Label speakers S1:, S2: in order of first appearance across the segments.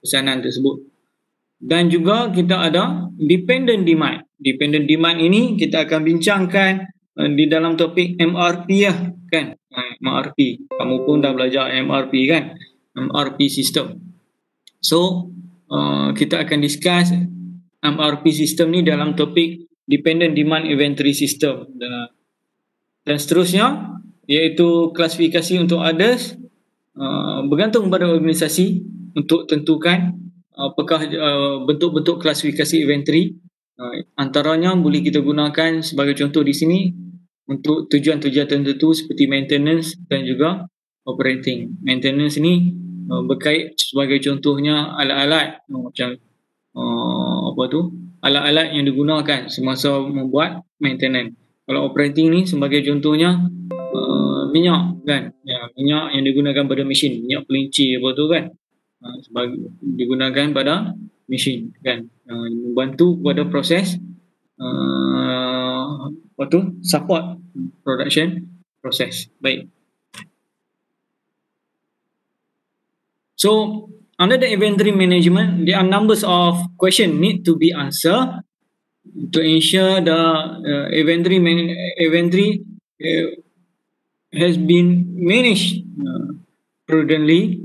S1: pesanan tersebut. Dan juga kita ada dependent demand. Dependent demand ini kita akan bincangkan di dalam topik MRP lah kan. MRP. Kamu pun dah belajar MRP kan. MRP system. So kita akan discuss MRP system ni dalam topik dependent demand inventory system. Dan seterusnya iaitu klasifikasi untuk others, bergantung pada organisasi untuk tentukan apakah bentuk-bentuk klasifikasi inventory. Antaranya boleh kita gunakan sebagai contoh di sini untuk tujuan-tujuan tertentu seperti maintenance dan juga operating. Maintenance ni berkait sebagai contohnya alat-alat macam alat-alat yang digunakan semasa membuat maintenance. Kalau operating ni sebagai contohnya minyak kan, minyak yang digunakan pada mesin, minyak pelinci apa tu kan, digunakan pada mesin kan, membantu pada proses support production process. Baik. So under the inventory management, there are numbers of questions need to be answered to ensure the inventory has been managed prudently,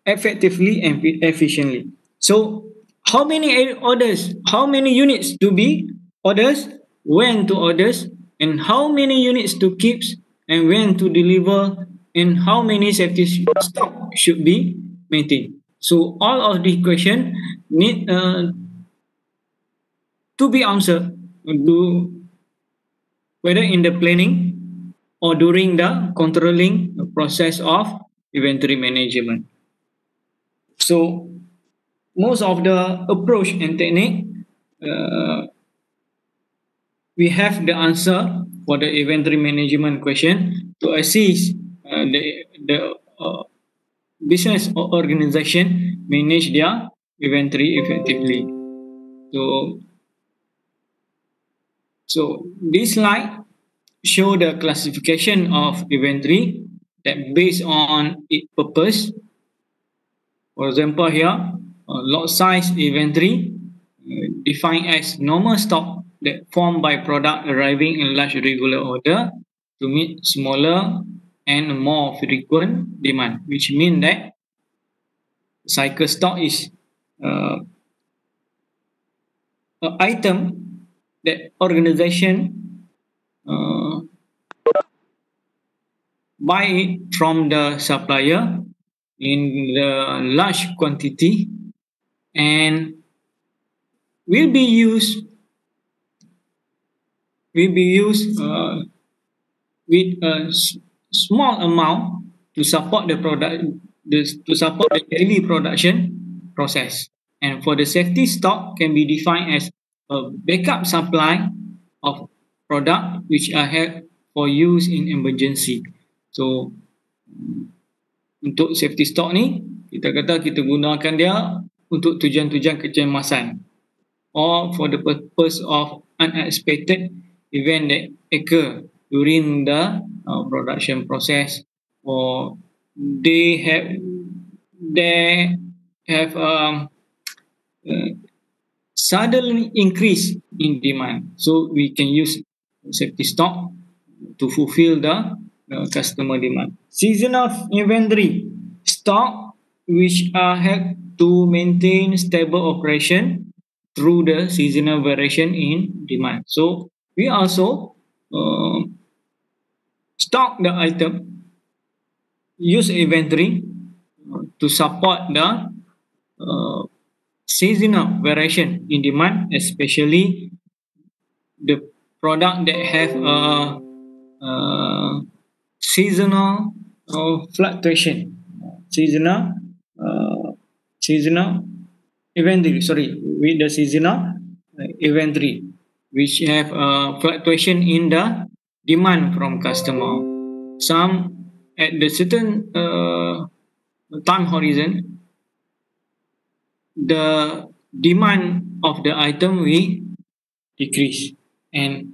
S1: effectively and efficiently. So how many orders, how many units to be orders, when to orders, and how many units to keep and when to deliver, and how many safety stock should be maintained. So all of these questions need to be answered, whether in the planning or during the controlling process of inventory management. So most of the approach and technique, we have the answer for the inventory management question to assist the business or organization manage their inventory effectively. So this slide show the classification of inventory that based on its purpose. For example here, lot size inventory defined as normal stock that formed by product arriving in large regular order to meet smaller and more frequent demand, which means that cycle stock is an item that organization buy it from the supplier in the large quantity and will be used with a small amount to support the product, to support the daily production process. And for the safety stock can be defined as a backup supply of product which are held for use in emergency. So untuk safety stock ni kita kata kita gunakan dia untuk tujuan-tujuan kecemasan or for the purpose of unexpected event that occur during the production process, or they have sudden increase in demand, so we can use safety stock to fulfill the customer demand. Seasonal inventory stock which are held to maintain stable operation through the seasonal variation in demand. So we also stock the item, use inventory to support the seasonal variation in demand, especially the product that have a seasonal fluctuation, seasonal inventory, with the seasonal inventory which have a fluctuation in the demand from customer. Some at the certain time horizon, the demand of the item will decrease, and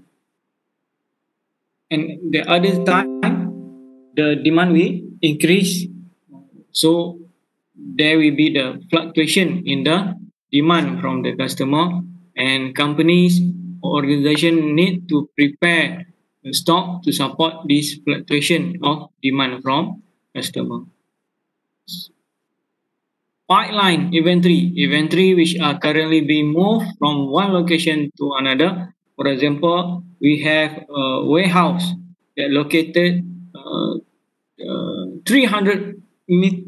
S1: the other time the demand will increase. So there will be the fluctuation in the demand from the customer, and companies or organization need to prepare the stock to support this fluctuation of demand from customer. Pipeline inventory which are currently being moved from one location to another. For example, we have a warehouse that located 300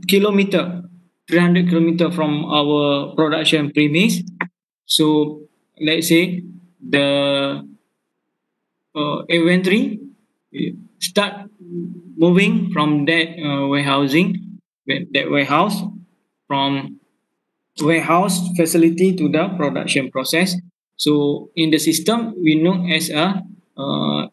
S1: kilometer 300 kilometer from our production premise. So let's say the inventory start moving from that warehouse, from warehouse facility to the production process. So in the system, we know as a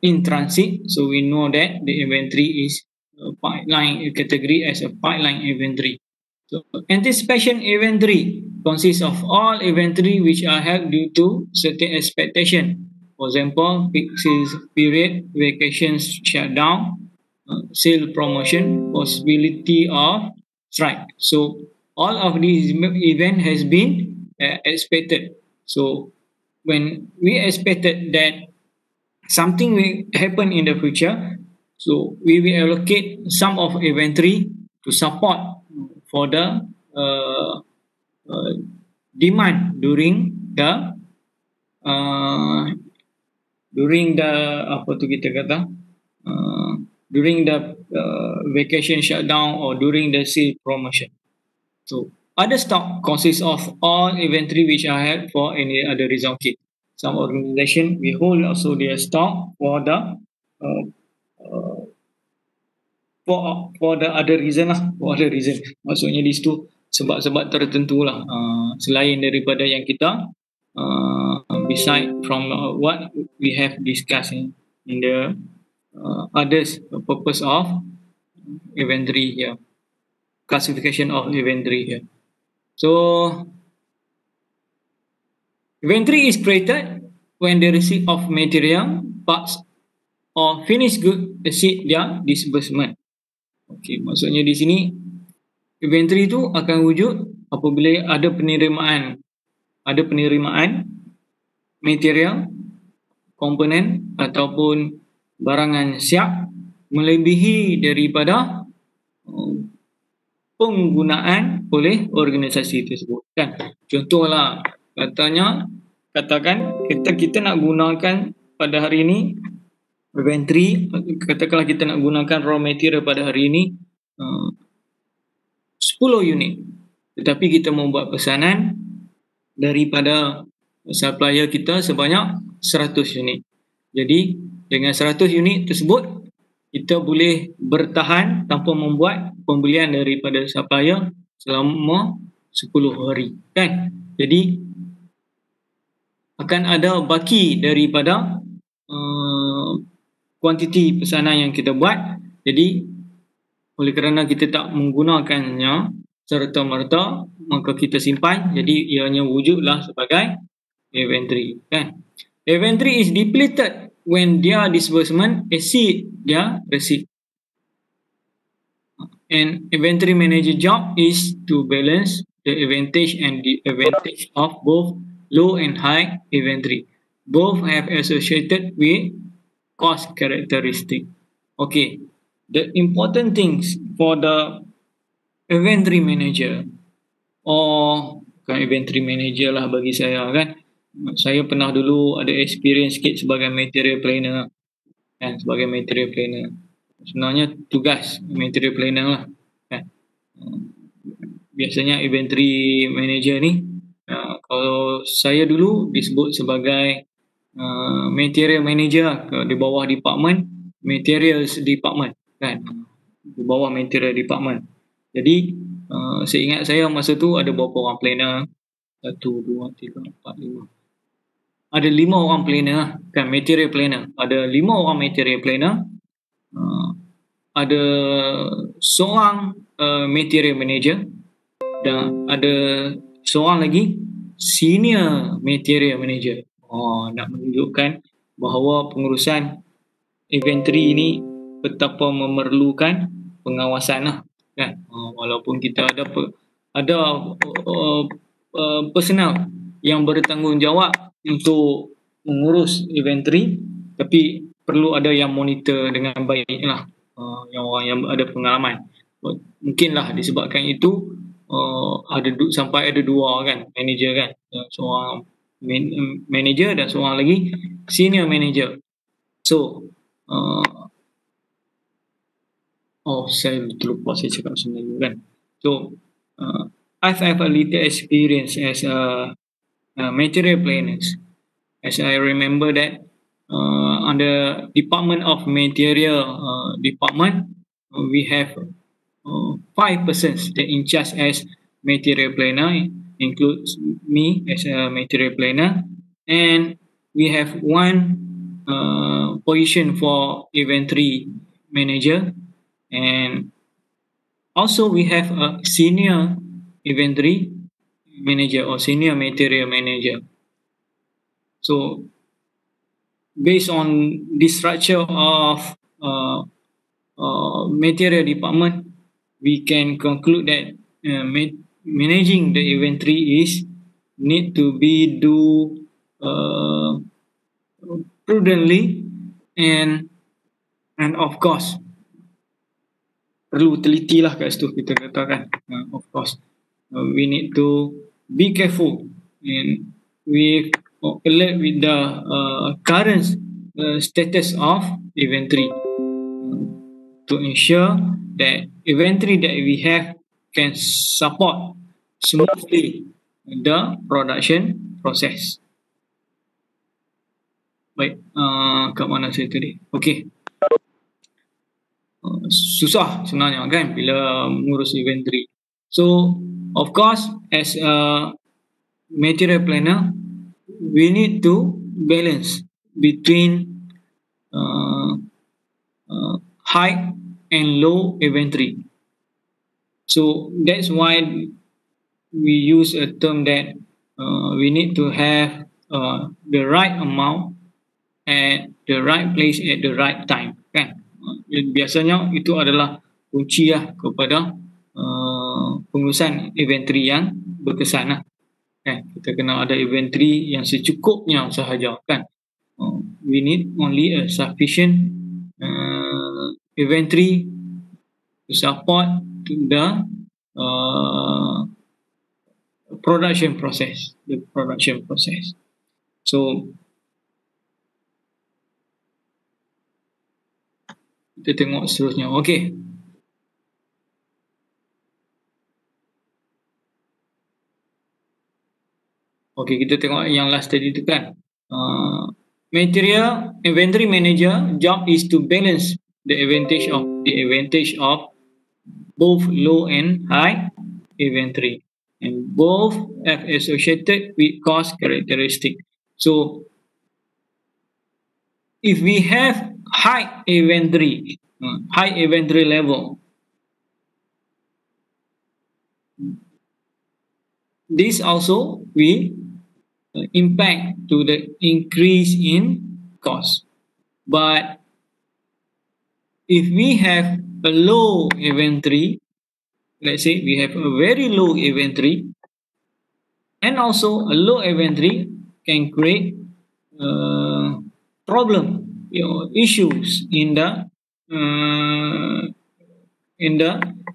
S1: in transit. So we know that the inventory is a pipeline category as a pipeline inventory. So anticipation inventory consists of all inventory which are held due to certain expectation. For example, peak sales period, vacations shutdown, sale promotion, possibility of strike. So all of these event has been expected. So when we expected that something will happen in the future, so we will allocate some of inventory to support for the demand uh, during the apa tu kita kata during the vacation shutdown or during the sale promotion. So other stock consists of all inventory which are held for any other reason. Okay. Some organization we hold also their stock for the uh, uh, for the other reason lah, for other reason. Maksudnya di situ sebab-sebab tertentu lah, selain daripada yang kita beside from what we have discussed in the others purpose of inventory here, classification of inventory here. So inventory is created when the receipt of material, parts or finished good exceed their disbursement. Okey, maksudnya di sini inventory itu akan wujud apabila ada penerimaan material, komponen ataupun barangan siap melebihi daripada penggunaan oleh organisasi tersebut, kan. Contohlah, katakan kita nak gunakan pada hari ini inventory, katakanlah kita nak gunakan raw material pada hari ini 10 unit, tetapi kita membuat pesanan daripada supplier kita sebanyak 100 unit. Jadi dengan 100 unit tersebut kita boleh bertahan tanpa membuat pembelian daripada supplier selama 10 hari, kan. Jadi akan ada baki daripada kuantiti pesanan yang kita buat. Jadi oleh kerana kita tak menggunakannya serta-merta, maka kita simpan, jadi ianya wujudlah sebagai inventory, kan. Inventory is depleted when their disbursement exceed their receipt. And inventory manager job is to balance the advantage and the advantage of both low and high inventory. Both have associated with cost characteristic. Okay, the important things for the inventory manager, or bukan inventory manager lah bagi saya, kan. Saya pernah dulu ada experience sikit sebagai material planner, kan, sebagai material planner. Sebenarnya tugas material planner lah, kan. Biasanya inventory manager ni, kalau saya dulu disebut sebagai material manager di bawah department materials department, kan, di bawah material department. Jadi seingat saya masa tu ada berapa orang planner? 1, 2, 3, 4, 5. Ada 5 orang planner, kan, material planner. Ada 5 orang material planner. Ada seorang material manager, dan ada seorang lagi senior material manager. Nak menunjukkan bahawa pengurusan inventory ini betapa memerlukan pengawasan lah, kan. Walaupun kita ada personal yang bertanggungjawab untuk mengurus inventory, tapi perlu ada yang monitor dengan baik lah, yang orang yang ada pengalaman. Mungkinlah disebabkan itu sampai ada dua kan, manager kan, seorang manager dan seorang lagi senior manager. So saya terlupa saya cakap sebenarnya kan. So I've had a little experience as a material planners. As I remember that on the Department of Material department, we have 5 persons that in charge as material planner, includes me as a material planner, and we have one position for inventory manager, and also we have a senior inventory manager or senior material manager. So based on the structure of material department, we can conclude that managing the inventory is need to be do prudently, and of course perlu teliti lah kat situ kita katakan. Of course we need to be careful and we alert with the current status of inventory to ensure that inventory that we have can support smoothly the production process. Baik, kat mana saya tadi? Okey. Susah sebenarnya kan bila mengurus inventory. So, of course, as a material planner, we need to balance between high and low inventory. So that's why we use a term that we need to have the right amount at the right place at the right time, kan? Biasanya itu adalah kunci lah kepada pengurusan inventory yang berkesan lah. Kan? Kita kena ada inventory yang secukupnya sahaja, kan? We need only a sufficient inventory to support to the production process. So kita tengok seterusnya. Okey. Okey, kita tengok yang last tadi tu kan. Material inventory manager job is to balance the advantage of both low and high inventory, and both have associated with cost characteristic. So if we have high inventory level, this also will impact to the increase in cost. But if we have a low inventory, let's say we have a very low inventory, and also a low inventory can create problem, issues in the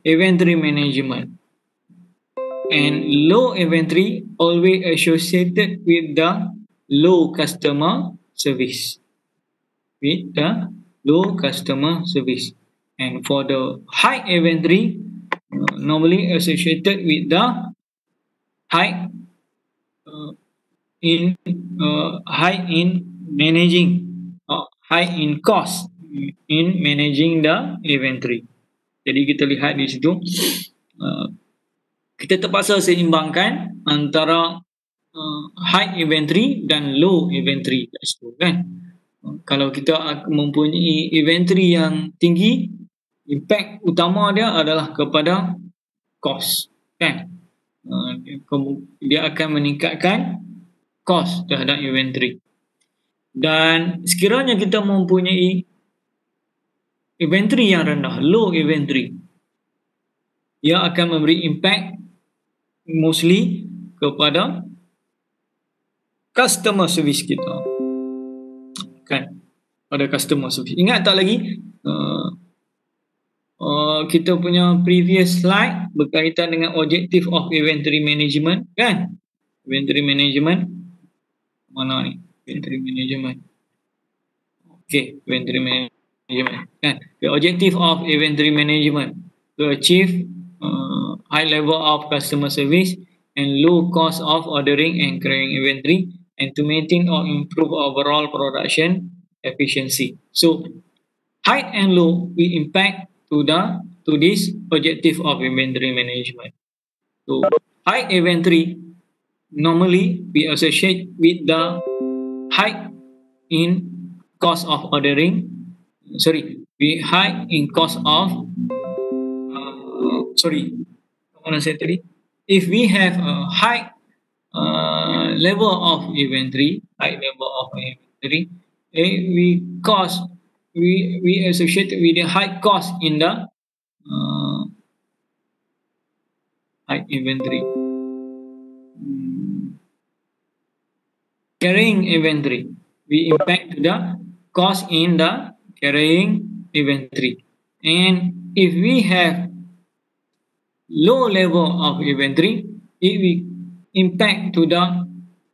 S1: inventory management. And low inventory always associated with the low customer service. And for the high inventory, normally associated with the high in cost in managing the inventory. Jadi kita lihat di situ, kita terpaksa seimbangkan antara high inventory dan low inventory kat situ, kan? Kalau kita mempunyai inventory yang tinggi, impact utama dia adalah kepada cost, kan? Dia akan meningkatkan cost terhadap inventory. Dan sekiranya kita mempunyai inventory yang rendah, low inventory, ia akan memberi impact mostly kepada customer service kita, kan, pada customer service. Ingat tak lagi kita punya previous slide berkaitan dengan objective of inventory management, kan? Inventory management mana ni? Inventory management. Okay, inventory management, kan? The objective of inventory management to achieve high level of customer service and low cost of ordering and carrying inventory, and to maintain or improve overall production efficiency. So high and low will impact to this objective of inventory management. So high inventory normally we associate with the high in cost of ordering. We high in cost of if we have a high level of inventory, we associate with the high cost in the high inventory. Carrying inventory, we impact the cost in the carrying inventory. And if we have low level of inventory, it will impact to the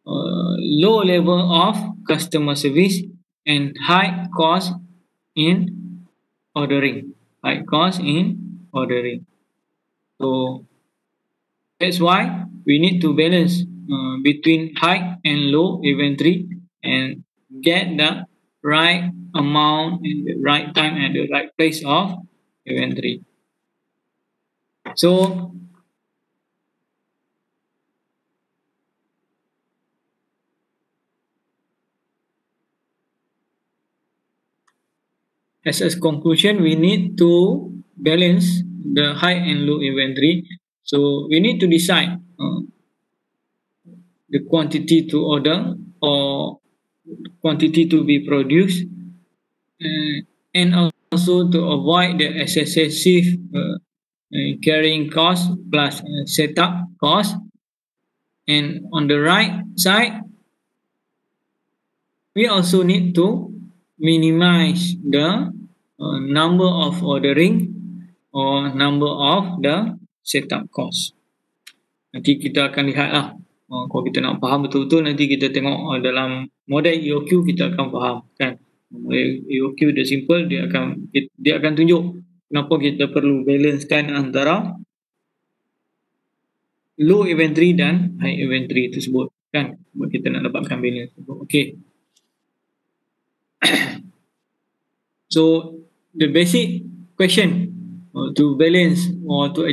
S1: low level of customer service and high cost in ordering. So that's why we need to balance between high and low inventory and get the right amount and the right time and the right place of inventory. So as a conclusion, we need to balance the high and low inventory. So we need to decide the quantity to order or quantity to be produced, and also to avoid the excessive carrying cost plus setup cost. And on the right side, we also need to minimize the number of ordering or number of the setup cost. Nanti kita akan lihatlah. Kalau kita nak faham betul-betul, nanti kita tengok dalam model EOQ kita akan faham, kan. Model EOQ dia simple, dia akan tunjuk kenapa kita perlu balancekan antara low inventory dan high inventory tersebut, kan, buat kita nak dapatkan balance. Okay. So the basic question to balance or to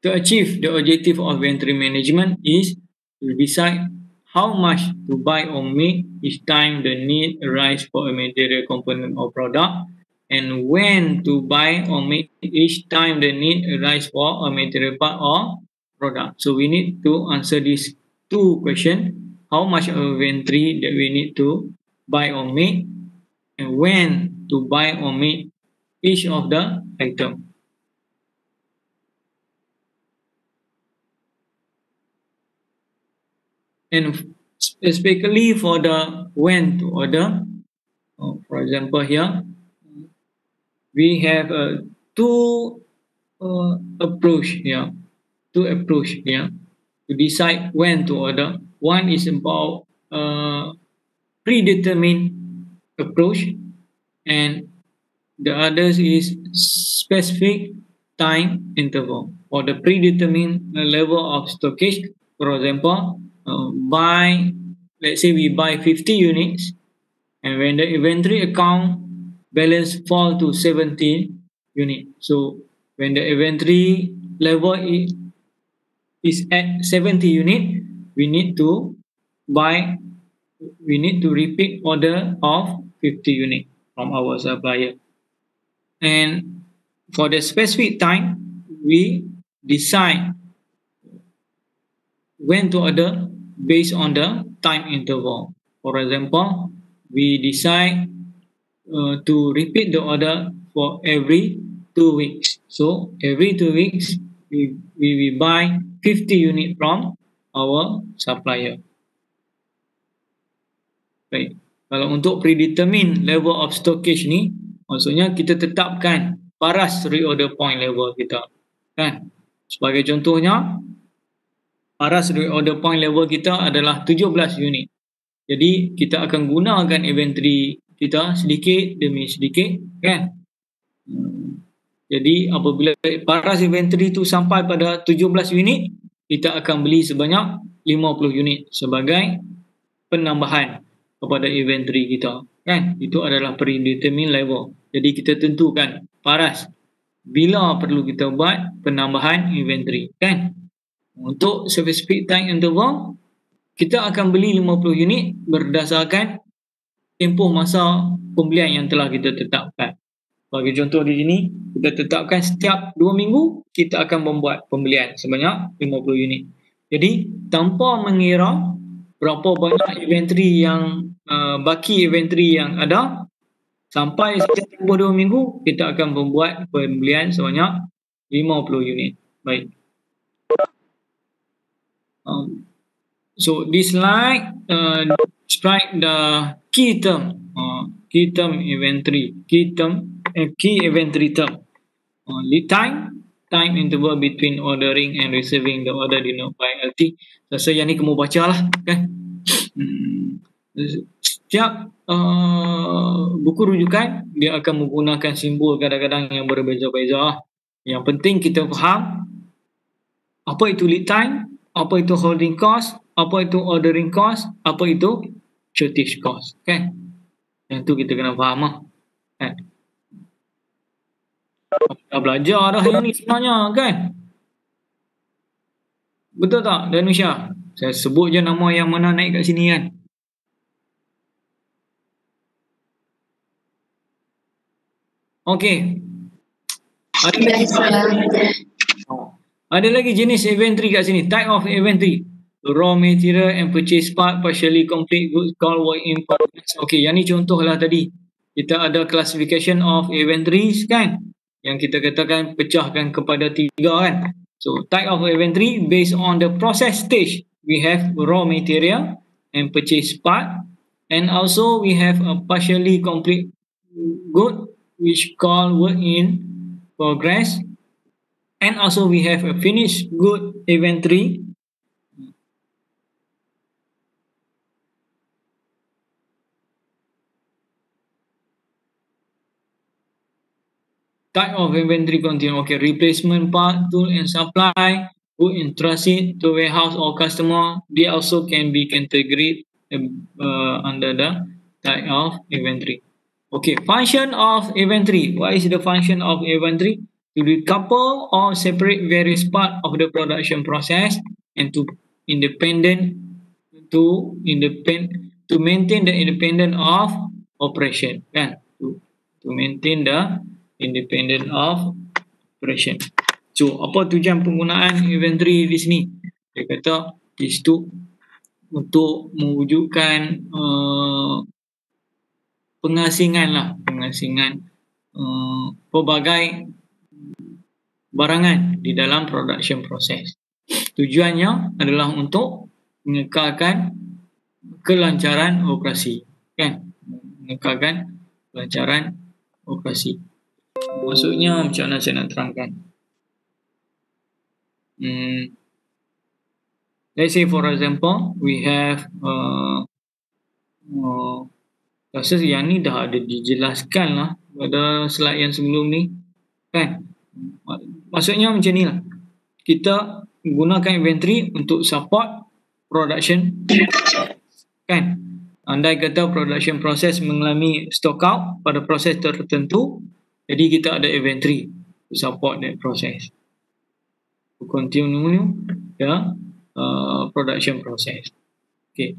S1: achieve the objective of inventory management is to decide how much to buy or make each time the need arises for a material component or product, and when to buy or make each time the need arises for a material part or product. So we need to answer these two questions: how much of inventory that we need to buy or make, and when to buy or make each of the item. And specifically for the when to order, for example here, we have two approach here to decide when to order. One is about predetermined approach, and the other is specific time interval. For the predetermined level of stockage, for example, let's say we buy 50 units, and when the inventory account balance fall to 70 units, so when the inventory level is at 70 units, we need to repeat order of 50 units from our supplier. And for the specific time, we decide when to order based on the time interval. For example, we decide to repeat the order for every 2 weeks. So every 2 weeks we buy 50 unit from our supplier. Baik. Kalau untuk predetermine level of stockage ni, maksudnya kita tetapkan paras reorder point level kita. Kan? Sebagai contohnya, paras reorder point level kita adalah 17 unit. Jadi kita akan gunakan inventory kita sedikit demi sedikit, kan? Jadi apabila paras inventory tu sampai pada 17 unit, kita akan beli sebanyak 50 unit sebagai penambahan kepada inventory kita, kan? Itu adalah predetermined level. Jadi kita tentukan paras bila perlu kita buat penambahan inventory, kan? Untuk specific time interval, kita akan beli 50 unit berdasarkan tempoh masa pembelian yang telah kita tetapkan. Bagi contoh di sini, kita tetapkan setiap 2 minggu kita akan membuat pembelian sebanyak 50 unit. Jadi tanpa mengira berapa banyak inventory yang baki inventory yang ada, sampai setiap tempoh 2 minggu kita akan membuat pembelian sebanyak 50 unit. Baik. So this slide strike the key term inventory, key inventory term. Lead time, time interval between ordering and receiving the order denoted by LT. Rasa yang ni kamu baca lah, kan? Setiap buku rujukan dia akan menggunakan simbol kadang-kadang yang berbeza-beza. Yang penting kita faham apa itu lead time, apa itu holding cost, apa itu ordering cost, apa itu shortage cost, kan? Yang tu kita kena faham lah, kan? Dah belajar dah yang ni sebenarnya, kan? Betul tak, Danusia? Saya sebut je nama yang mana naik kat sini, kan? Okey. Ada lagi jenis inventory kat sini. Type of inventory. Raw material and purchase part, partially complete goods called work in progress. Okey, yang ni contoh lah tadi. Kita ada classification of inventories, kan? Yang kita katakan pecahkan kepada 3, kan? So, type of inventory based on the process stage. We have raw material and purchase part. And also we have a partially complete good which called work in progress. And also we have a finished good inventory. Type of inventory contain, okay, replacement part, tool and supply, good in transit to warehouse or customer. They also can be categorized under the type of inventory. Okay, function of inventory. What is the function of inventory? To decouple or separate various parts of the production process and to maintain the independence of operation, kan? To maintain the independence of operation. So apa tujuan penggunaan inventory di sini? Dia kata is to untuk mewujudkan pengasingan pelbagai barangan di dalam production process. Tujuannya adalah untuk mengekalkan kelancaran operasi, kan? Mengekalkan kelancaran operasi. Maksudnya macam mana saya nak terangkan? Let's say for example, we have rasa yang ni dah ada dijelaskan lah pada slide yang sebelum ni, kan? Maksudnya macam ni lah. Kita gunakan inventory untuk support production, kan? Andai kata production process mengalami stock out pada proses tertentu, jadi kita ada inventory to support that process, to continue the production process. Okay.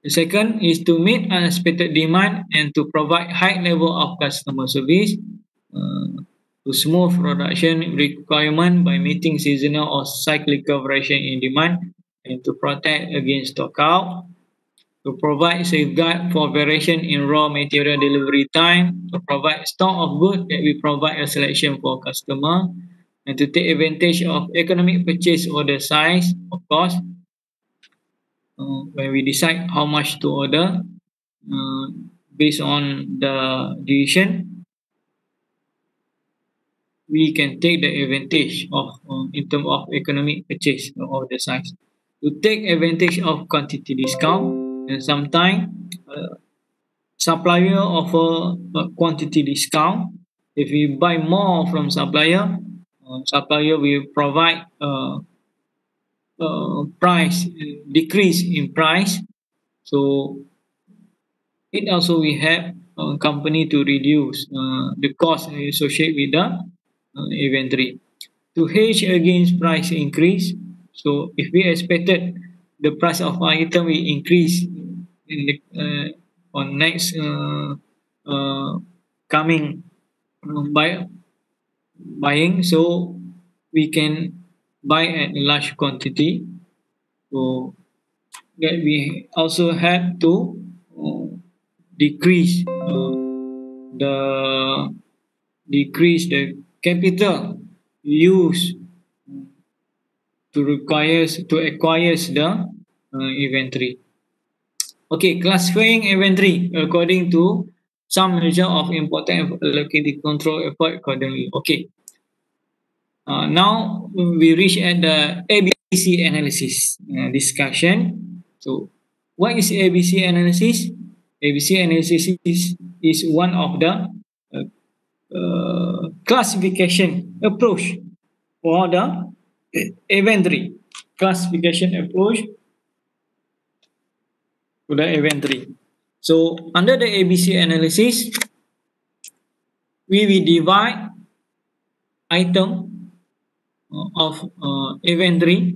S1: The second is to meet unexpected demand and to provide high level of customer service, to smooth production requirement by meeting seasonal or cyclical variation in demand, and to protect against stock out. to provide safeguard for variation in raw material delivery time, to provide stock of goods that we provide a selection for customer, and to take advantage of economic purchase order size, of course, when we decide how much to order uh, based on the decision, we can take the advantage of in terms of economic purchase order size. To take advantage of quantity discount, and sometimes supplier offer a quantity discount. If we buy more from supplier, supplier will provide price decrease in price. So it also will help company to reduce the cost associated with the inventory. To hedge against price increase, so if we expected the price of item will increase in the on next coming buying, so we can buy at large quantity. So that we also have to uh, decrease the the capital used to acquire the inventory. Okay, classifying inventory according to some measure of important allocated control effort accordingly. Okay, now we reach at the ABC analysis discussion. So, what is ABC analysis? ABC analysis is one of the classification approach for the inventory. Classification approach to the inventory. So, under the ABC analysis, we will divide item of inventory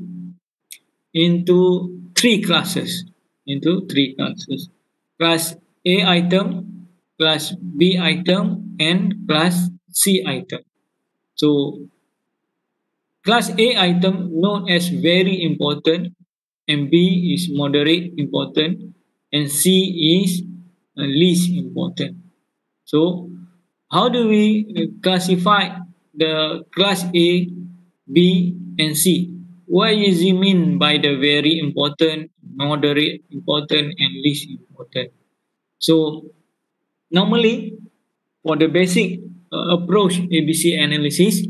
S1: into three classes. Class A item, class B item, and class C item. So class A item known as very important, and B is moderate important, and C is least important. So how do we classify the class A, B, and C? What does it mean by the very important, moderate important, and least important? So normally, for the basic approach ABC analysis,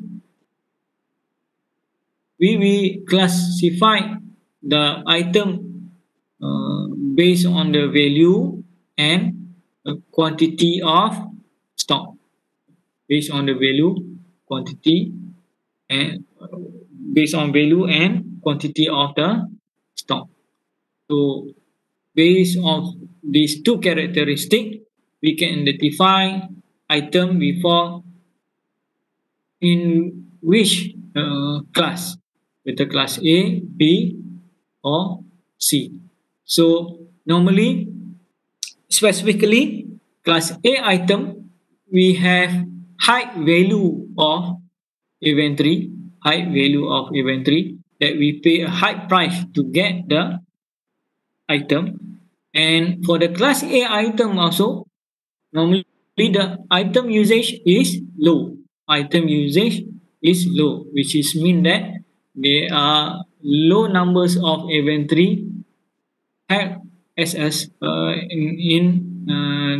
S1: we will classify the item based on the value and quantity of stock. Based on the value, quantity, and based on value and quantity of the stock. So based on these two characteristics, we can identify item before in which class, whether class A, B, or C. So normally, specifically, class A item, we have high value of inventory, that we pay a high price to get the item. And for the class A item also, normally the item usage is low. Which is mean that there are low numbers of inventory held as in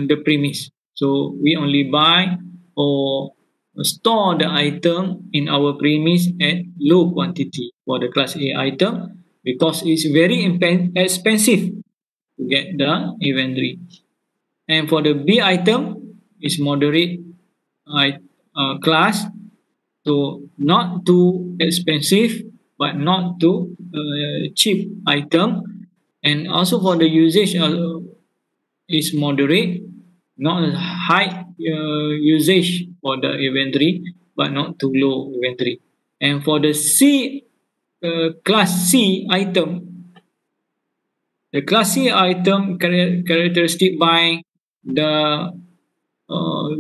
S1: the premise. So we only buy or store the item in our premise at low quantity for the class A item because it's very expensive to get the inventory. And for the B item, it's moderate class, so not too expensive but not too cheap item. And also for the usage is moderate, not a high usage for the inventory but not too low inventory. And for the class C item, the class C item characteristic by the uh,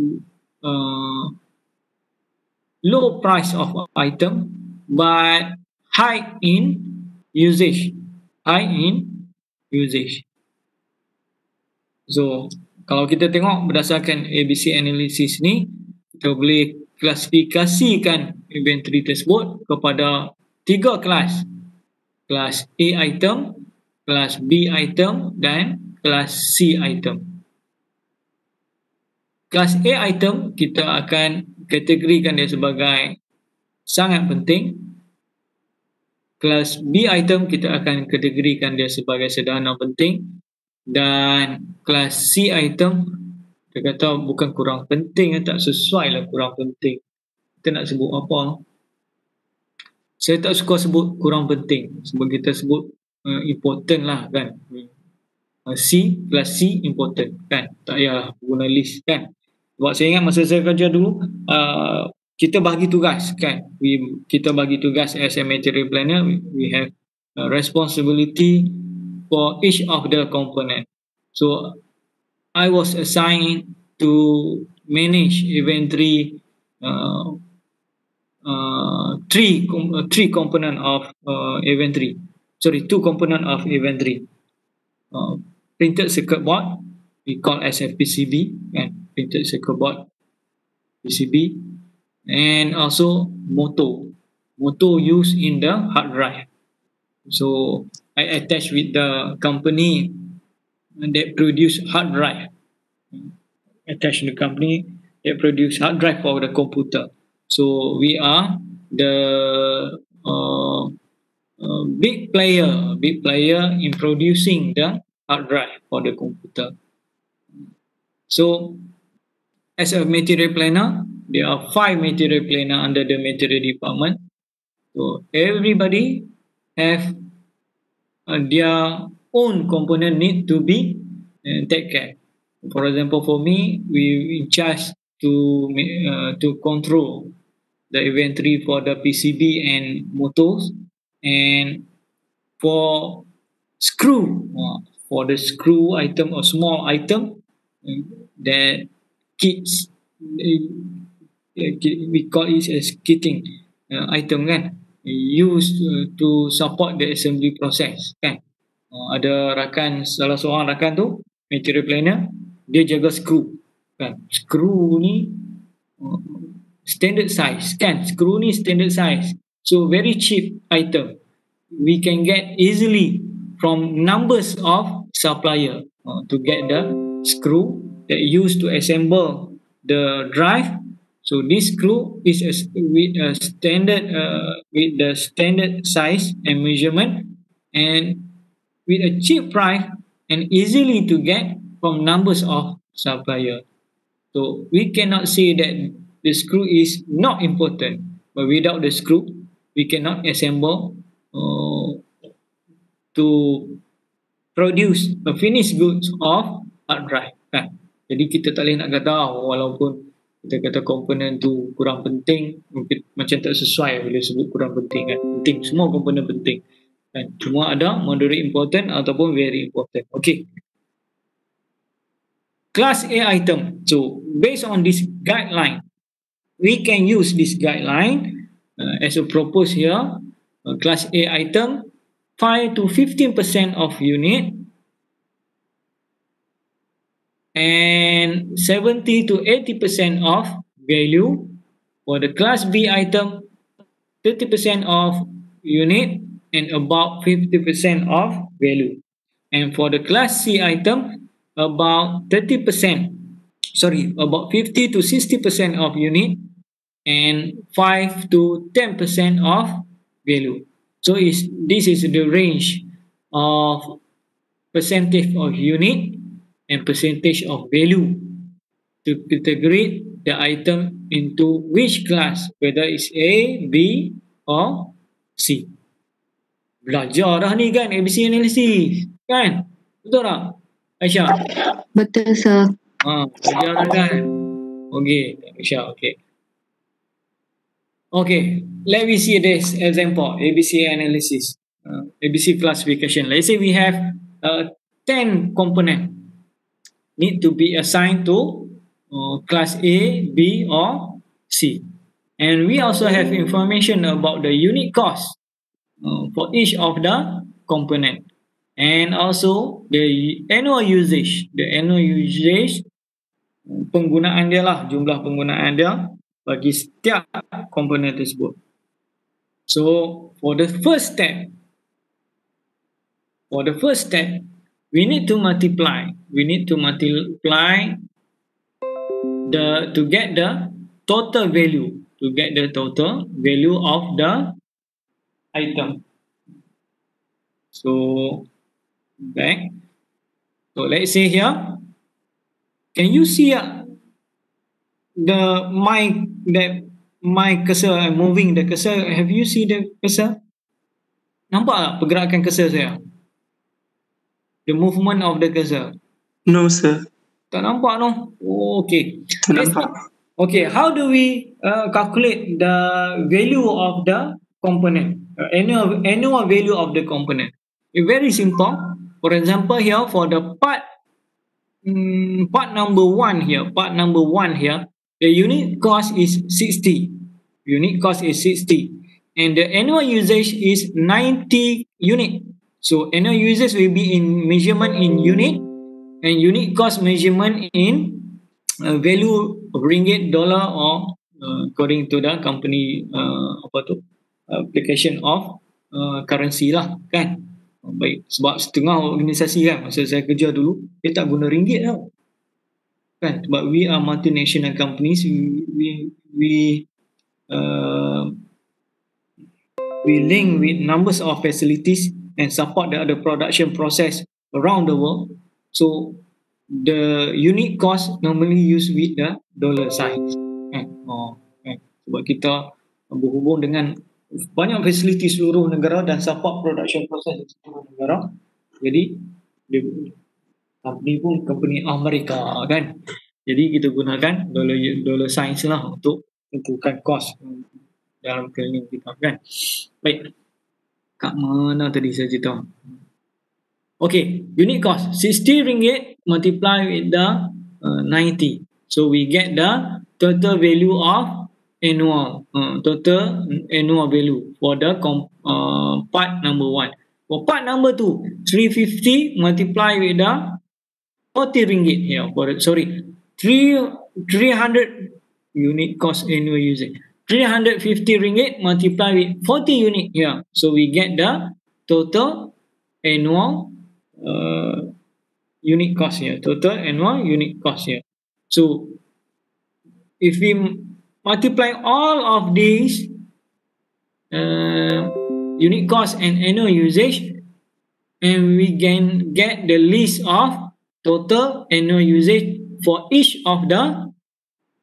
S1: uh, low price of item but high in usage. So kalau kita tengok berdasarkan ABC analysis ni, kita boleh klasifikasikan inventory tersebut kepada 3 kelas. Kelas A item, kelas B item dan kelas C item. Kelas A item kita akan kategorikan dia sebagai sangat penting. Kelas B item kita akan kategorikan dia sebagai sederhana penting. Dan kelas C item kita kata bukan kurang penting, tak sesuai lah kurang penting. Kita nak sebut apa? Saya tak suka sebut kurang penting sebab kita sebut important lah kan. C, kelas C important kan, tak payah guna list kan. Sebab saya ingat masa saya kerja dulu, kita bagi tugas kan, kita bagi tugas as a material planner, we have responsibility for each of the component. So I was assigned to manage inventory three component of inventory. Sorry, 2 component of inventory. Printed circuit board, we call as a PCB, and printed circuit board, PCB, and also motor used in the hard drive. So I attach with the company that produce hard drive. Attach the company that produce hard drive for the computer. So we are the big player in producing the hard drive for the computer. So as a material planner, there are 5 material planner under the material department. So everybody have their own component need to be take care. For example, for me, we in charge to control the inventory for the PCB and motors, and for the screw item or small item that kits, we call it as kitting item kan, used to support the assembly process kan. Ada rakan, salah seorang rakan tu material planner, dia jaga screw kan. Screw ni standard size kan, screw ni standard size, so very cheap item, we can get easily from numbers of supplier to get the screw that used to assemble the drive. So this screw is with a standard with the standard size and measurement, and with a cheap price and easily to get from numbers of supplier. So we cannot say that the screw is not important, but without the screw we cannot assemble to produce a finished goods of hard drive kan. Jadi kita tak boleh nak kata walaupun kita kata komponen tu kurang penting, mungkin macam tak sesuai bila sebut kurang penting kan. Penting, semua komponen penting kan. Cuma ada moderate important ataupun very important. Okay, class A item. So based on this guideline, we can use this guideline as a propose here. Class A item, 5 to 15% of unit, and 70 to 80% of value. For the class B item, 30% of unit and about 50% of value. And for the class C item, about 30%, about 50 to 60% of unit and 5 to 10% of value. So this is the range of percentage of unit and percentage of value to categorize the item into which class, whether it's A, B or C. Belajar dah ni kan ABC analysis kan? Betul tak Aisyah?
S2: Betul sir.
S1: Belajar dah kan? Okay Aisyah, okay. Okay, let me see this example, ABC analysis, ABC classification. Let's say we have 10 component need to be assigned to class A, B or C. And we also have information about the unit cost for each of the component. And also the annual usage. The annual usage, penggunaan dia lah, jumlah penggunaan dia bagi setiap komponen tersebut. So for the first step, we need to multiply. To get the total value. Of the item. So back. So let's say here, can you see my cursor? I'm moving the cursor. Have you seen the cursor? Nampak tak pergerakan cursor saya? The movement of the cursor.
S2: No, sir.
S1: Tak nampak no? Oh, okay.
S2: Nampak.
S1: Okay, how do we calculate the value of the component? Annual value of the component. It's very simple. For example, here for the part number one here, the unit cost is 60. And the annual usage is 90 unit. So annual usage will be in measurement in unit, and unit cost measurement in value of ringgit, dollar, or according to the company application of currency lah, kan. Baik, sebab setengah organisasi kan, masa saya kerja dulu dia tak guna ringgit tau, kan, sebab we are multinational companies. We link with numbers of facilities and support the other production process around the world. So the unit cost normally used with the dollar sign. Sebab kita berhubung dengan banyak fasiliti seluruh negara dan support production process di seluruh negara. Jadi company pun company Amerika kan. Jadi kita gunakan dollar sign lah untuk tentukan cost dalam planning kita kan. Baik. Kat mana tadi saya cerita? Okay, unit cost 60 ringgit multiply with the 90. So we get the total value of annual value for the part number 1. For part number 2, 350 multiply with the 40 ringgit here. 300 unit cost annual usage. 350 ringgit multiply with 40 unit here. So we get the total annual unit cost here. Total annual unit cost here. So if we multiply all of these unit cost and annual usage, and we can get the list of total annual usage for each of the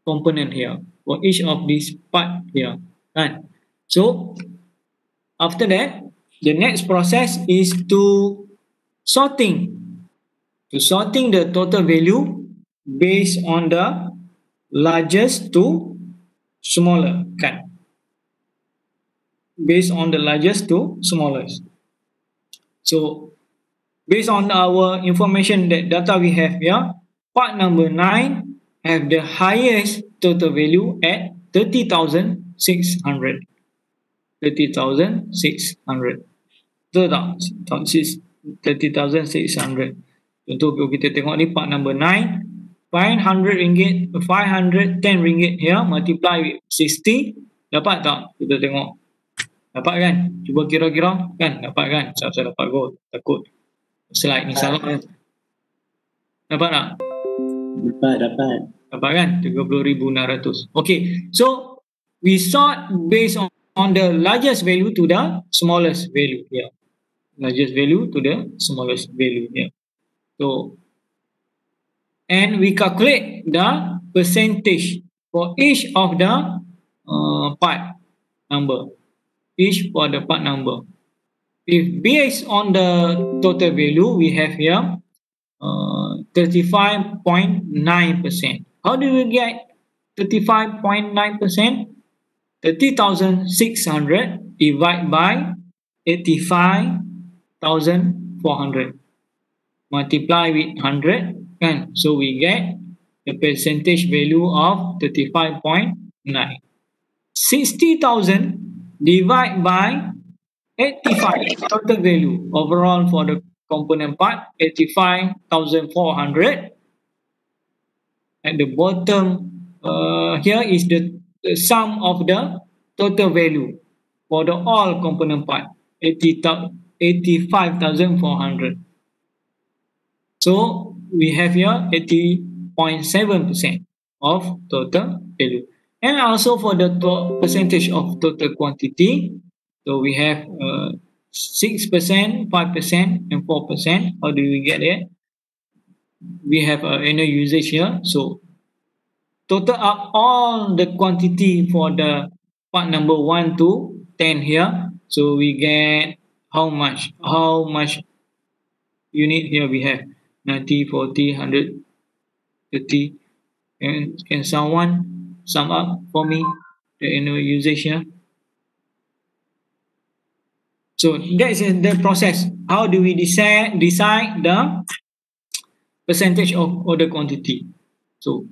S1: component here, for each of this part here. Right? So after that, the next process is to sorting the total value based on the largest to smaller, kan? Based on the largest to smallest. So based on our information, that data we have here, part number 9 have the highest total value at 30,600. 30,600. Betul tak? 30,600. Contoh kita tengok ni part number 9, 510 ringgit here multiply with 60, dapat tak? Kita tengok. Dapat kan? Cuba kira-kira kan? Dapat kan? Saya dapat kot. Takut slide ni salah kan? Dapat tak? Dapat kan? 30,600. Okay, so we sort based on the largest value to the smallest value here. Largest value to the smallest value here. So, and we calculate the percentage for each of the part number. Each for the part number. If based on the total value, we have here 35.9%. How do we get 35.9%? 30,600 divided by 85,400. Multiply with 100, kan? So we get the percentage value of 35.9. 60,000 divided by 85 total value overall for the component part, 85,400. At the bottom here is the sum of the total value for the all component part, 85,400. So we have here 80.7% of total value. And also for the percentage of total quantity, so we have 6%, 5%, and 4%. How do we get it? We have annual usage here. So total up all the quantity for the part number 1 to 10 here. So we get how much unit here we have 90, 40, 100, 30. Can someone sum up for me the annual usage here? So that is the process. How do we decide the percentage of order quantity? So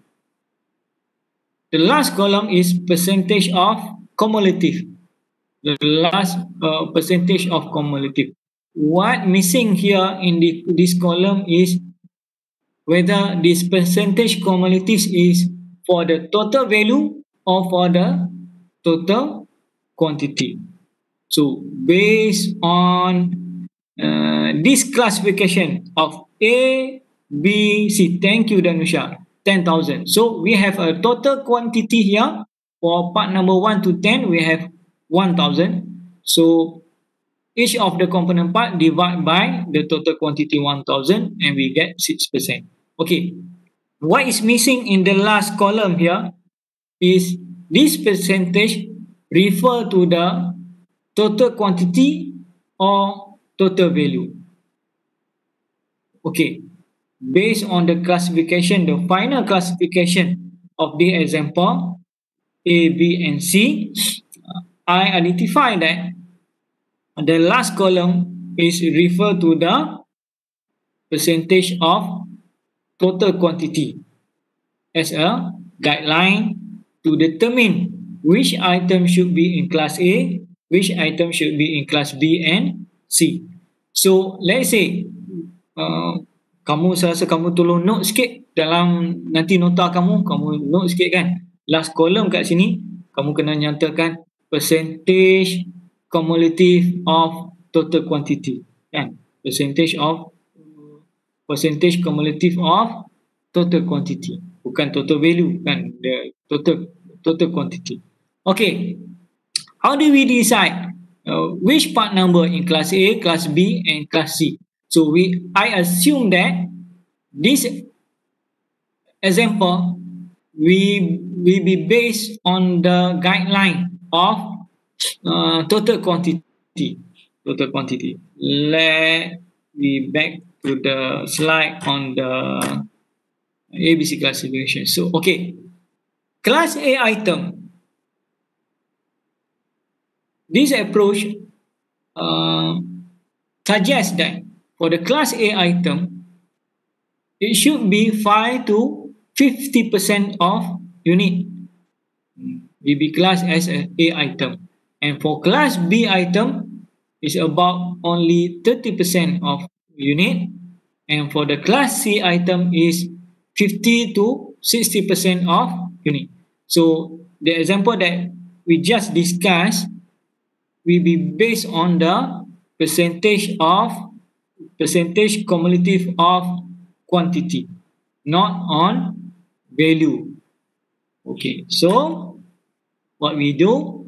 S1: the last column is percentage of cumulative. The last percentage of cumulative. What missing here in this column is whether this percentage cumulative is for the total value or for the total quantity. So based on this classification of A, B, C, thank you Danusha, 10,000. So we have a total quantity here for part number 1 to 10, we have 1,000. So each of the component part divide by the total quantity 1,000 and we get 6%. Okay, what is missing in the last column here is this percentage refer to the total quantity or total value. Okay, based on the classification, the final classification of the example A, B, and C, I identify that the last column is refer to the percentage of total quantity as a guideline to determine which item should be in class A, which item should be in class B and C. So let's say kamu saya rasa kamu tolong note sikit dalam nanti nota kamu note sikit kan. Last column kat sini kamu kena nyatakan percentage cumulative of total quantity kan. Percentage cumulative of total quantity, bukan total value kan, the total quantity. Okay, how do we decide which part number in class A, class B, and class C? So I assume that this example will be based on the guideline of total quantity. Let me back to the slide on the ABC classification. So okay, class A item. This approach suggests that for the class A item, it should be 5 to 50% of unit will be classed as an A item. And for class B item, it's about only 30% of unit. And for the class C item is 50 to 60% of unit. So the example that we just discussed will be based on the percentage cumulative of quantity, not on value. Okay, so what we do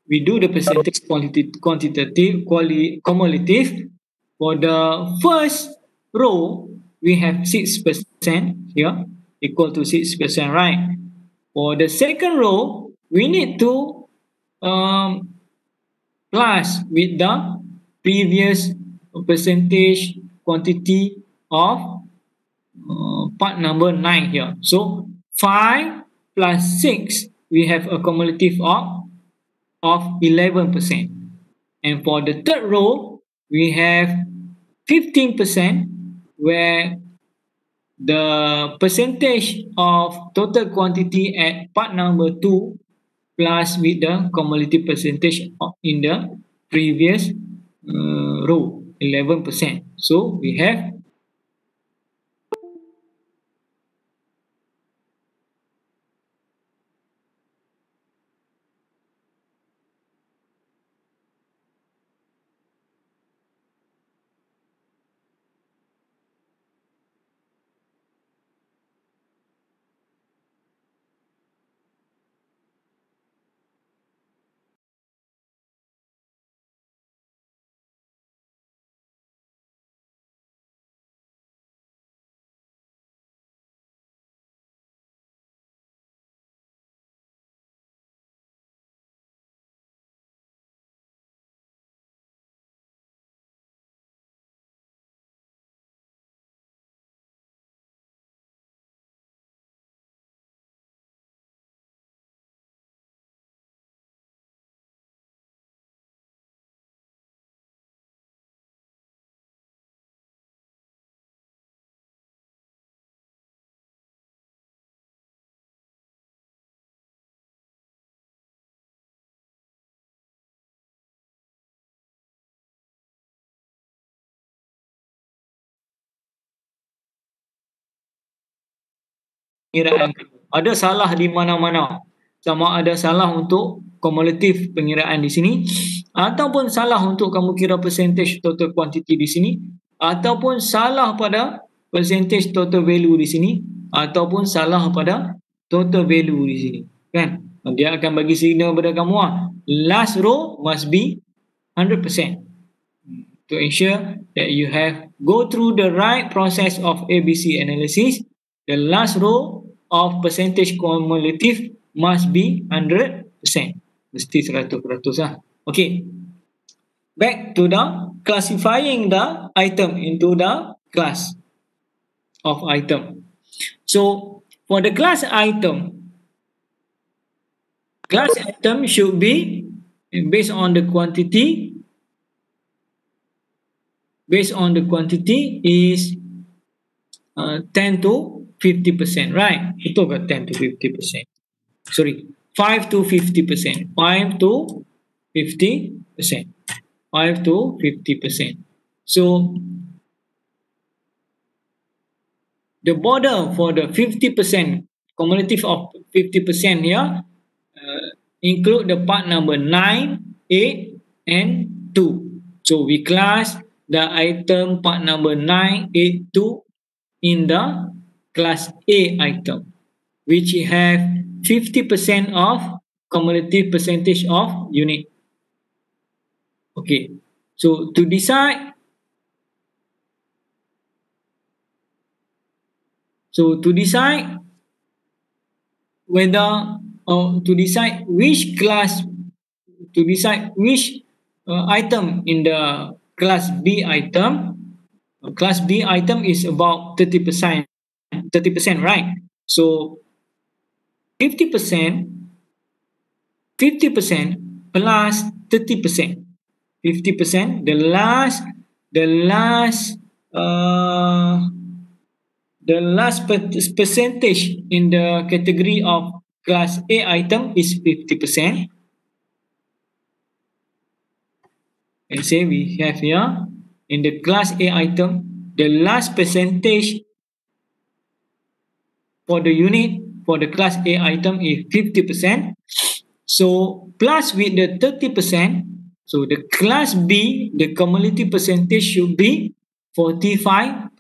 S1: the percentage quantitative cumulative. For the first row we have 6% here, equal to 6%, right? For the second row we need to plus with the previous percentage quantity of part number 9 here. So 5 plus 6, we have a cumulative of 11%. And for the third row, we have 15%, where the percentage of total quantity at part number 2 plus with the cumulative percentage in the previous row. 11%. So we have pengiraan. Ada salah di mana-mana. Sama ada salah untuk kumulatif pengiraan di sini ataupun salah untuk kamu kira percentage total quantity di sini ataupun salah pada percentage total value di sini ataupun salah pada total value di sini. Kan? Dia akan bagi signal kepada kamu last row must be 100%. To ensure that you have go through the right process of ABC analysis, the last row of percentage cumulative must be 100%. Mesti 100% lah. Okay. Back to the classifying the item into the class of item. So, for the class item should be based on the quantity is 10 to 50%, right? Itu ke 10 to 50%? Sorry, 5 to 50%. 5 to 50%. 5 to 50%. So, the border for the 50%, cumulative of 50% here, include the part number 9, 8, and 2. So, we class the item part number 9, 8, 2 in the class A item, which have 50% of cumulative percentage of unit. Okay, so to decide whether to decide which item in the class B item. Class B item is about 30%, right? So 50% plus 30%. 50%, the last percentage in the category of class A item is 50%. And say we have here in the class A item, the last percentage for the unit for the class A item is 50%. So plus with the 30%, so the class B, the cumulative percentage should be 45%.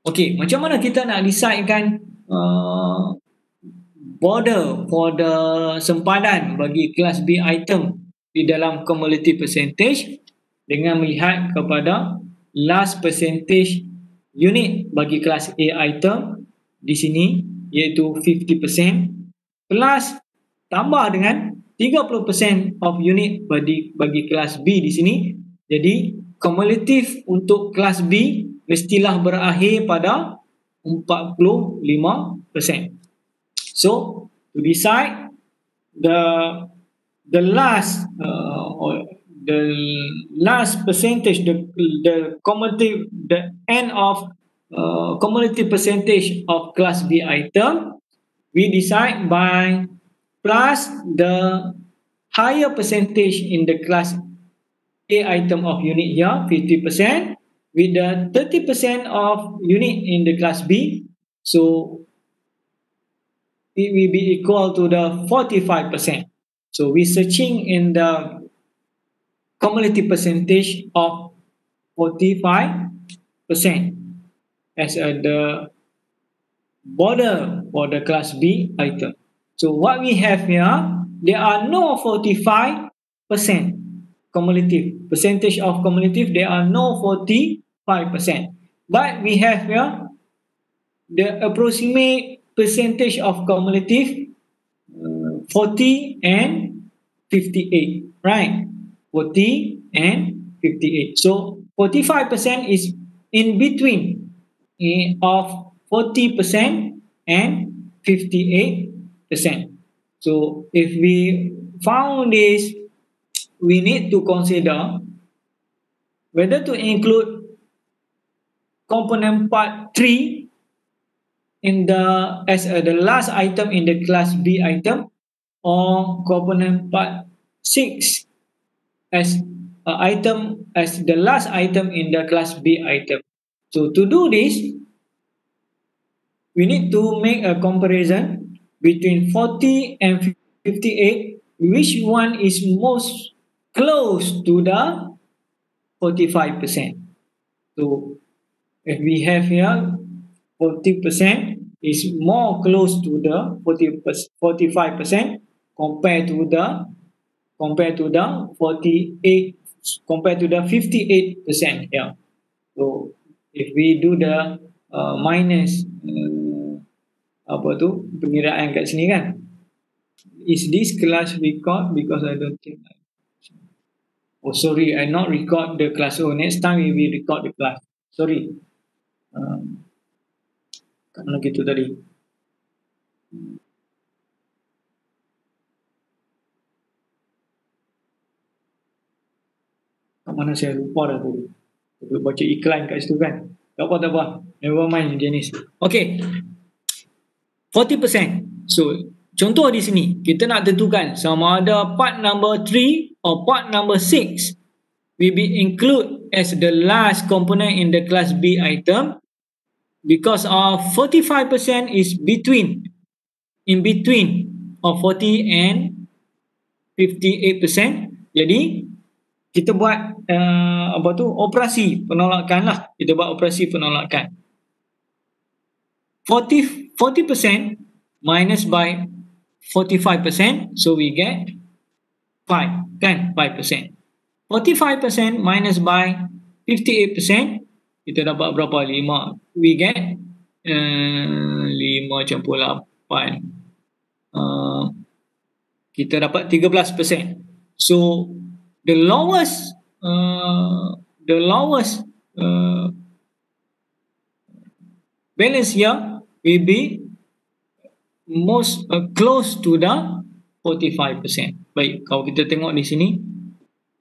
S1: Okay, macam mana kita nak decidekan border for the sempadan bagi kelas B item di dalam cumulative percentage dengan melihat kepada last percentage unit bagi kelas A item di sini iaitu 50% plus tambah dengan 30% of unit bagi kelas B di sini. Jadi cumulative untuk kelas B mestilah berakhir pada 45%. So to decide the last percentage, the cumulative, the end of cumulative percentage of class B item, we decide by plus the higher percentage in the class A item of unit here, 50%, with the 30% of unit in the class B. So it will be equal to the 45%. So we're searching in the cumulative percentage of 45% as the border for the class B item. So what we have here, there are no 45% cumulative. Percentage of cumulative, there are no 45%. But we have here the approximate percentage of cumulative 40 and 58, right? 40 and 58. So 45% is in between of 40% and 58%. So if we found this, we need to consider whether to include component part 3 in the as the last item in the class B item, or component part 6 as the last item in the class B item. So to do this, we need to make a comparison between 40 and 58, which one is most close to the 45%. So if we have here 40% is more close to the 45% compared to the 48, compared to the 58% here. So if we do the minus pengiraan kat sini kan, is this class record? Because I don't think sorry, I not record the class. So next time we will record the class. Sorry, kat mana gitu tadi. Kat mana saya lupa dah tadi. Saya baca iklan kat situ kan. Tak apa. Never mind, Janice. Okay. 40%. So, contoh di sini, kita nak tentukan sama ada part number 3 or part number 6 will be include as the last component in the class B item, because of 45% is in between of 40 and 58%. Jadi kita buat operasi penolakan lah. Kita buat operasi penolakan. 40% minus by 45%, so we get 5, kan? 5%. 45% minus by 58%, kita dapat berapa? 5. We get 5 campur 8. Kita dapat 13%. So the lowest balance here will be most close to the 45%. Baik, kalau kita tengok di sini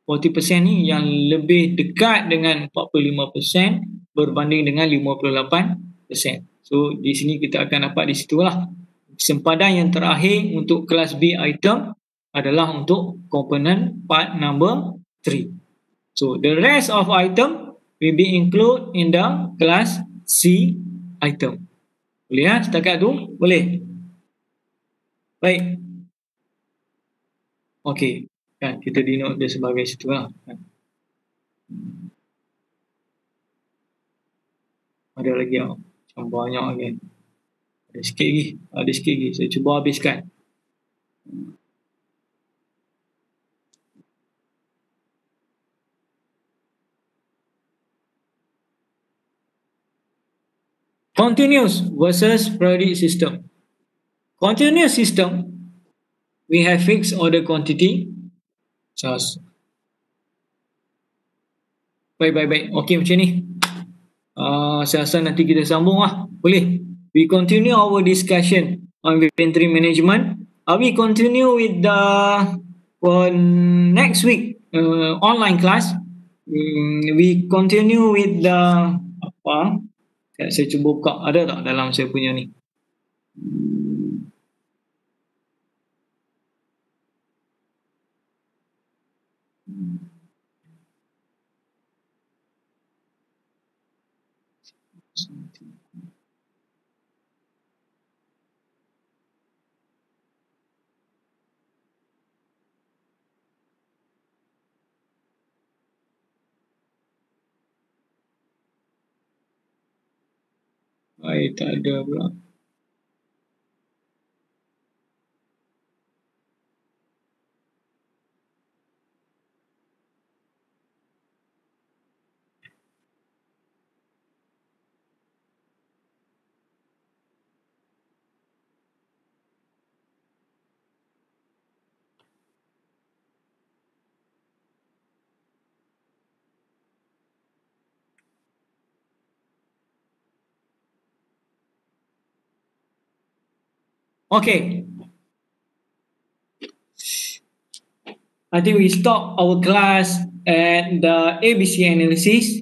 S1: 40% ni yang lebih dekat dengan 45% berbanding dengan 58%. So di sini kita akan dapat di situlah sempadan yang terakhir untuk kelas B item adalah untuk komponen part number 3. So the rest of item will be included in the class C item. Boleh ya? Setakat tu? Boleh? Baik. Okey. Kan, kita denote dia sebagai situ lah. Kan. Ada lagi tak? Macam banyak lagi. Ada sikit lagi. Saya cuba habiskan. Continuous versus periodic system. Continuous system, we have fixed order quantity. Just baik. Okey, macam ni. Saya rasa nanti kita sambung lah. Boleh? We continue our discussion on inventory management. We continue with the next week online class. We continue with the saya cuba buka, ada tak dalam saya punya ni? Tak ada pula. Okay. I think we stop our class at the ABC analysis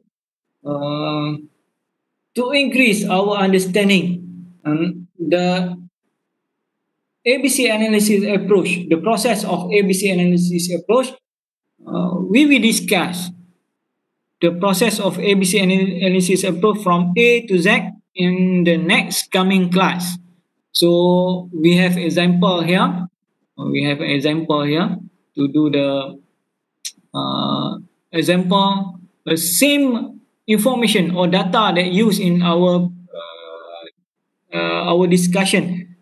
S1: to increase our understanding. The ABC analysis approach, the process of ABC analysis approach, we will discuss the process of ABC analysis approach from A to Z in the next coming class. So we have example here. We have an example here to do the example. The same information or data that used in our discussion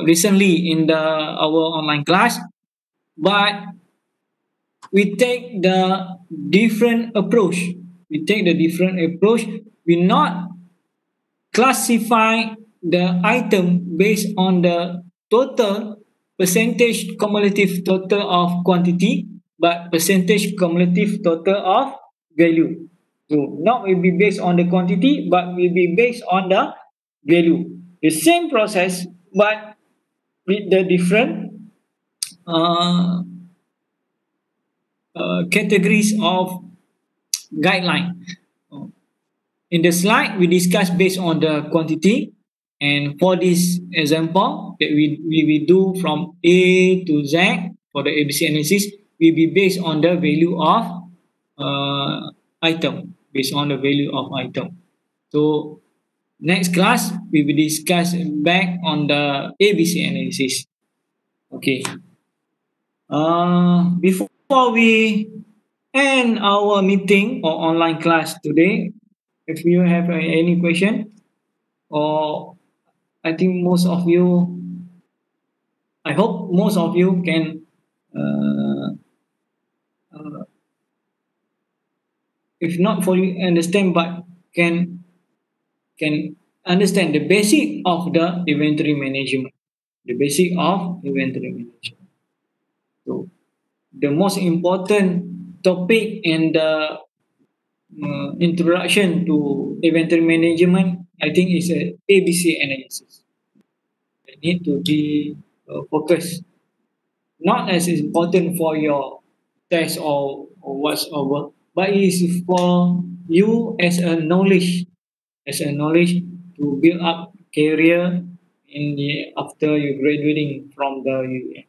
S1: recently in our online class, but we take the different approach. We not classify the item based on the total percentage cumulative total of quantity, but percentage cumulative total of value. So not will be based on the quantity, but will be based on the value. The same process, but with the different categories of guideline. In the slide, we discuss based on the quantity, and for this example that we do from A to Z for the ABC analysis, will be based on the value of item, So next class, we will discuss back on the ABC analysis. Okay. Before we end our meeting or online class today, if you have any question, or I think I hope most of you can if not fully understand, but can understand the basic of the inventory management. So the most important topic in the introduction to inventory management, I think, is a ABC analysis. It need to be focused. Not as important for your test or whatsoever, but it is for you as a knowledge to build up career after you graduating from the UM.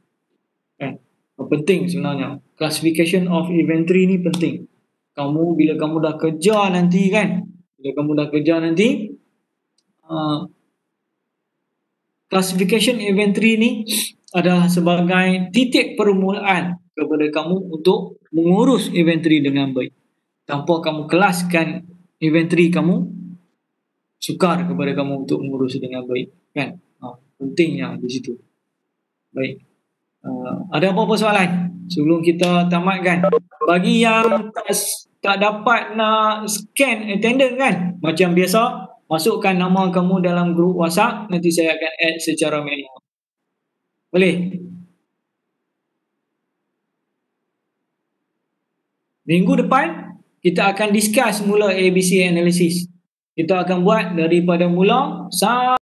S1: Penting sebenarnya. Classification of inventory ni penting. Bila kamu dah kerja nanti, classification inventory ni adalah sebagai titik permulaan kepada kamu untuk mengurus inventory dengan baik. Tanpa kamu kelaskan inventory kamu, sukar kepada kamu untuk mengurus dengan baik, kan? Pentingnya di situ. Baik. Ada apa-apa soalan sebelum kita tamatkan? Bagi yang tak dapat nak scan attendance, kan, macam biasa, masukkan nama kamu dalam grup WhatsApp, nanti saya akan add secara manual. Boleh? Minggu depan kita akan discuss mula ABC analysis. Kita akan buat daripada mula sampai